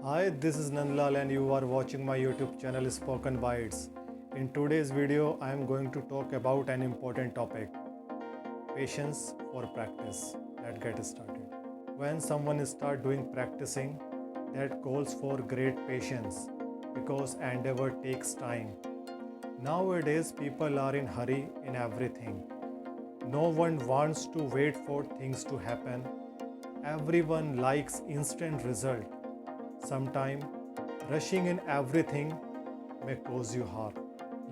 Hi, this is Nandlal and you are watching my YouTube channel Spoken Bytes. In today's video, I am going to talk about an important topic, patience for practice. Let's get started. When someone start doing practicing, that calls for great patience because endeavor takes time. Nowadays, people are in hurry in everything. No one wants to wait for things to happen. Everyone likes instant result. Sometimes rushing in everything may cause you harm.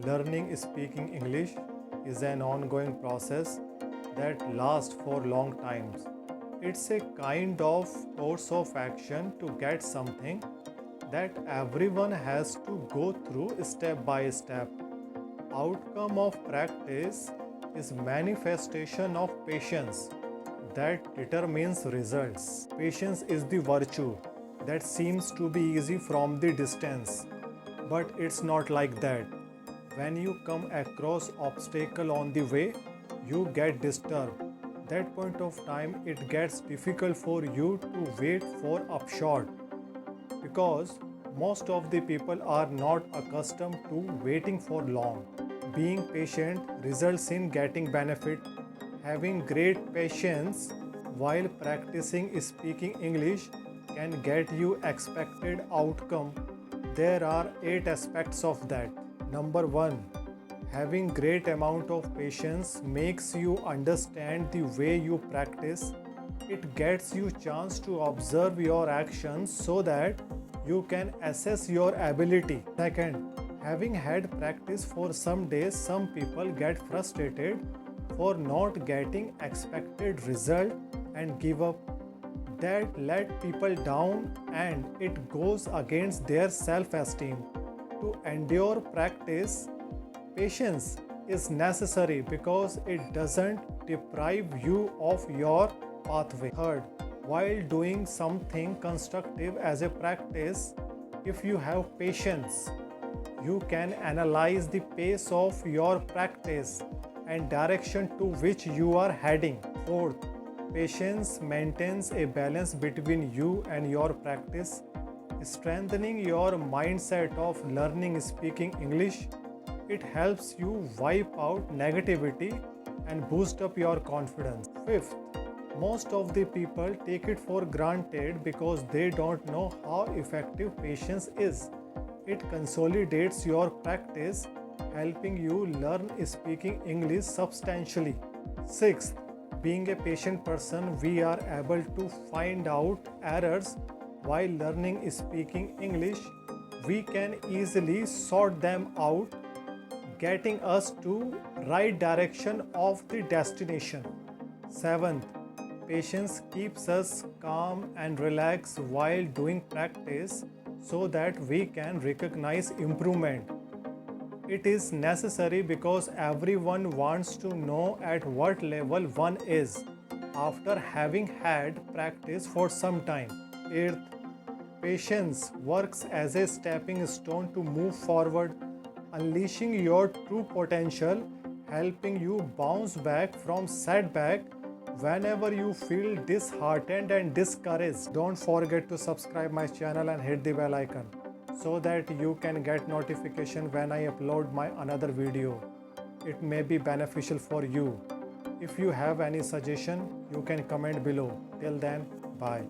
Learning speaking English is an ongoing process that lasts for long times. It's a kind of course of action to get something that everyone has to go through step by step. Outcome of practice is manifestation of patience that determines results. Patience is the virtue that seems to be easy from the distance, but it's not like that. When you come across obstacle on the way, you get disturbed. That point of time it gets difficult for you to wait for upshot because most of the people are not accustomed to waiting for long. Being patient results in getting benefit. Having great patience while practicing speaking English can get you expected outcome. There are 8 aspects of that. Number 1, having great amount of patience makes you understand the way you practice. It gets you chance to observe your actions so that you can assess your ability. Second, having had practice for some days, some people get frustrated for not getting expected result and give up. That let people down and it goes against their self-esteem. To endure practice, patience is necessary because it doesn't deprive you of your pathway. Third, while doing something constructive as a practice, if you have patience, you can analyze the pace of your practice and direction to which you are heading. Fourth, patience maintains a balance between you and your practice, strengthening your mindset of learning speaking English. It helps you wipe out negativity and boost up your confidence. Fifth, most of the people take it for granted because they don't know how effective patience is. It consolidates your practice, helping you learn speaking English substantially. Sixth, being a patient person, we are able to find out errors while learning speaking English. We can easily sort them out, getting us to right direction of the destination. Seventh, patience keeps us calm and relaxed while doing practice so that we can recognize improvement. It is necessary because everyone wants to know at what level one is after having had practice for some time. Eighth, patience works as a stepping stone to move forward, unleashing your true potential, helping you bounce back from setback whenever you feel disheartened and discouraged. Don't forget to subscribe my channel and hit the bell icon so that you can get notification when I upload my another video. It may be beneficial for you. If you have any suggestion, you can comment below. Till then, bye.